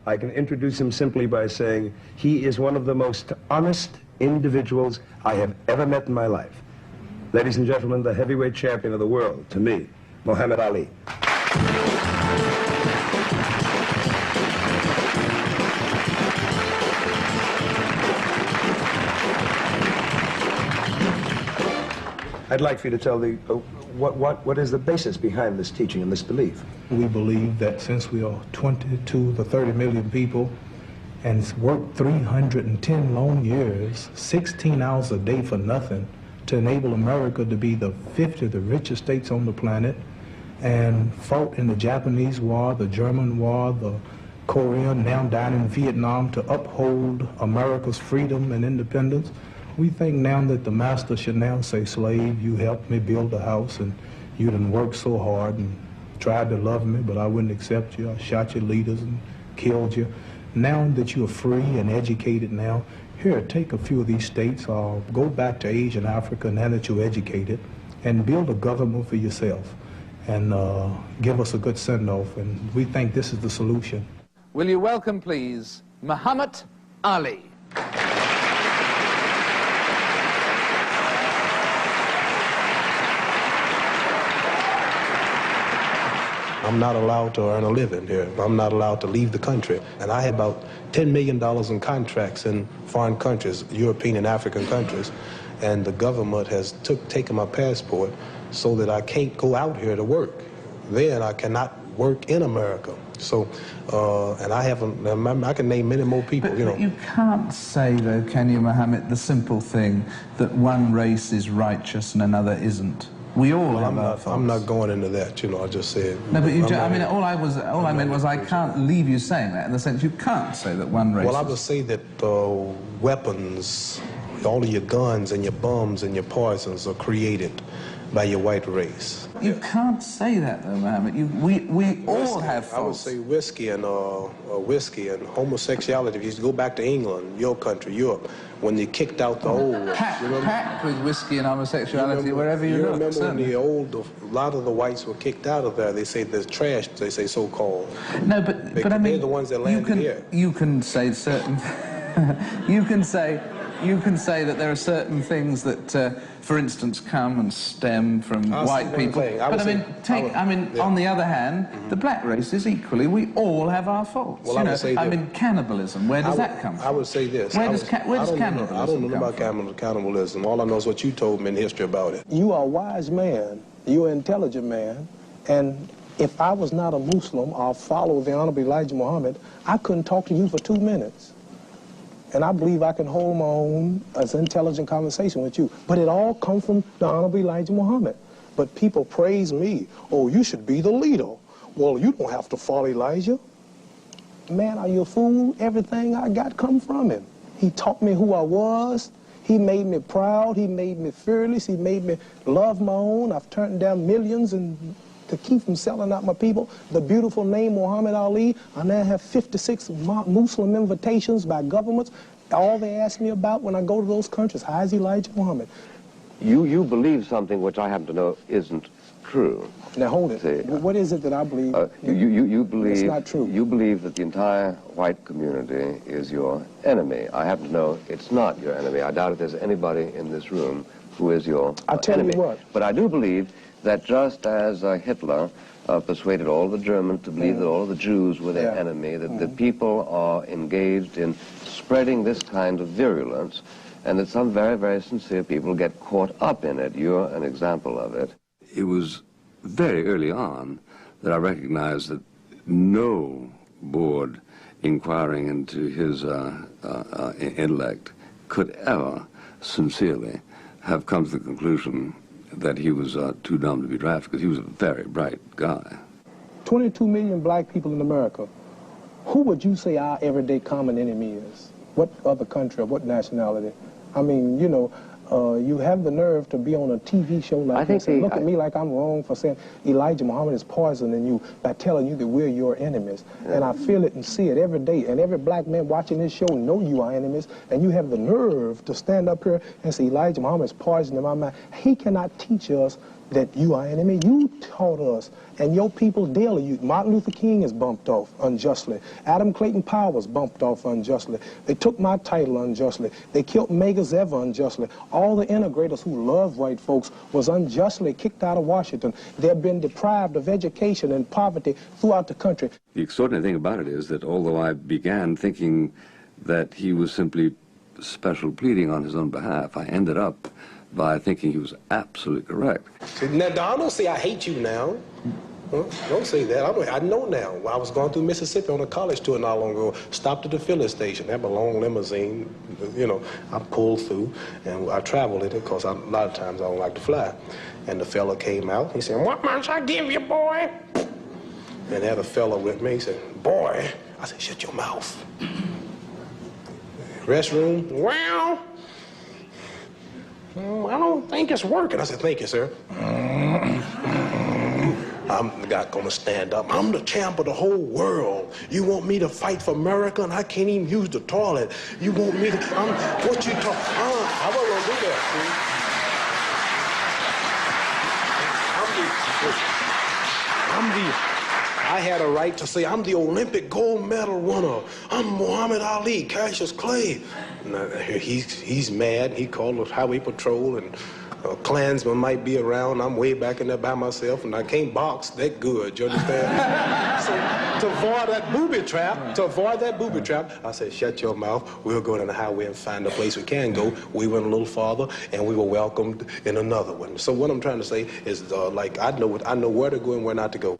I can introduce him simply by saying he is one of the most honest individuals I have ever met in my life. Ladies and gentlemen, the heavyweight champion of the world, to me, Muhammad Ali. I'd like for you to tell the, what is the basis behind this teaching and this belief? We believe that since we are 22 to 30 million people and worked 310 long years, 16 hours a day for nothing, to enable America to be the 50th of the richest states on the planet, and fought in the Japanese War, the German War, the Korean, now down in Vietnam, to uphold America's freedom and independence. We think now that the master should now say, slave, you helped me build a house and you done worked so hard and tried to love me, but I wouldn't accept you. I shot your leaders and killed you. Now that you're free and educated now, here, take a few of these states, go back to Asia and Africa now that you're educated, and build a government for yourself and give us a good send-off. And we think this is the solution. Will you welcome, please, Muhammad Ali. I'm not allowed to earn a living here. I'm not allowed to leave the country. And I had about $10 million in contracts in foreign countries, European and African countries, and the government has taken my passport so that I can't go out here to work. Then I cannot work in America. So, and I can name many more people, you know. But you can't say, though, can you, Mohammed, the simple thing that one race is righteous and another isn't. We all have our faults. I'm not going into that, you know, I just said... No, but you do, I mean, all I meant was I can't leave you saying that, in the sense you can't say that one race... Well, I would say that weapons, all of your guns and your bombs and your poisons are created by your white race. You can't say that, though, Mohammed. We all have faults. I would say whiskey and homosexuality. If you go back to England, your country, Europe, when they kicked out the old... Packed with whiskey and homosexuality wherever you look. You remember certainly. when a lot of the whites were kicked out of there, they say there's trash, they say so-called. No, but I mean... They're the ones that landed here. You can say certain... you can say that there are certain things that, for instance, come and stem from white people. But I mean, on the other hand, the black race is equally. We all have our faults. Well, I mean, cannibalism. Where does that come from? I would say this. Where does cannibalism? I don't know about cannibalism. All I know is what you told me in history about it. You are a wise man. You're an intelligent man, and if I was not a Muslim or follow the Honorable Elijah Muhammad, I couldn't talk to you for 2 minutes. And I believe I can hold my own as an intelligent conversation with you. But it all comes from the Honorable Elijah Muhammad. But people praise me. Oh, you should be the leader. Well, you don't have to follow Elijah. Man, are you a fool? Everything I got come from him. He taught me who I was. He made me proud. He made me fearless. He made me love my own. I've turned down millions and to keep from selling out my people. The beautiful name Muhammad Ali. I now have 56 Muslim invitations by governments. All they ask me about when I go to those countries, how is Elijah Muhammad? You believe something which I happen to know isn't true. Now hold it. See, what is it that I believe? You believe it's not true. You believe that the entire white community is your enemy. I happen to know it's not your enemy. I doubt if there's anybody in this room who is your enemy. I tell you what. But I do believe that just as Hitler persuaded all the Germans to believe that all the Jews were their enemy, that the people are engaged in spreading this kind of virulence, and that some very, very sincere people get caught up in it. You're an example of it. It was very early on that I recognized that no board inquiring into his intellect could ever sincerely have come to the conclusion that he was too dumb to be drafted, because he was a very bright guy. 22 million black people in America. Who would you say our everyday common enemy is? What other country or what nationality? I mean, you know, you have the nerve to be on a TV show like this and look at me like I'm wrong for saying Elijah Muhammad is poisoning you by telling you that we're your enemies. And I feel it and see it every day. And every black man watching this show know you are enemies. And you have the nerve to stand up here and say Elijah Muhammad is poisoning my mind. He cannot teach us that you are enemy. You taught us, and your people daily. Martin Luther King is bumped off unjustly. Adam Clayton Powers bumped off unjustly. They took my title unjustly. They killed Megas Ever unjustly. All the integrators who love white folks was unjustly kicked out of Washington. They've been deprived of education and poverty throughout the country. The extraordinary thing about it is that although I began thinking that he was simply special pleading on his own behalf, I ended up by thinking he was absolutely correct. Now, don't say I hate you now. Don't say that. I know now. I was going through Mississippi on a college tour not long ago. Stopped at the filling station. They have a long limousine. You know, I pulled through, and I traveled in it because a lot of times I don't like to fly. And the fella came out. He said, "What must I give you, boy?" And had a fella with me. He said, "Boy." I said, "Shut your mouth." Restroom? Well, I don't think it's working. I said, "Thank you, sir." I'm not gonna stand up. I'm the champ of the whole world. You want me to fight for America and I can't even use the toilet. You want me to, what you talk, I wasn't gonna do that, I had a right to say, I'm the Olympic gold medal winner. I'm Muhammad Ali, Cassius Clay. And he's mad. He called the highway patrol, and Klansmen might be around. I'm way back in there by myself, and I can't box that good, you understand? So to avoid that booby trap, I said, "Shut your mouth. We'll go down the highway and find a place we can go." We went a little farther, and we were welcomed in another one. So what I'm trying to say is, like, I know where to go and where not to go.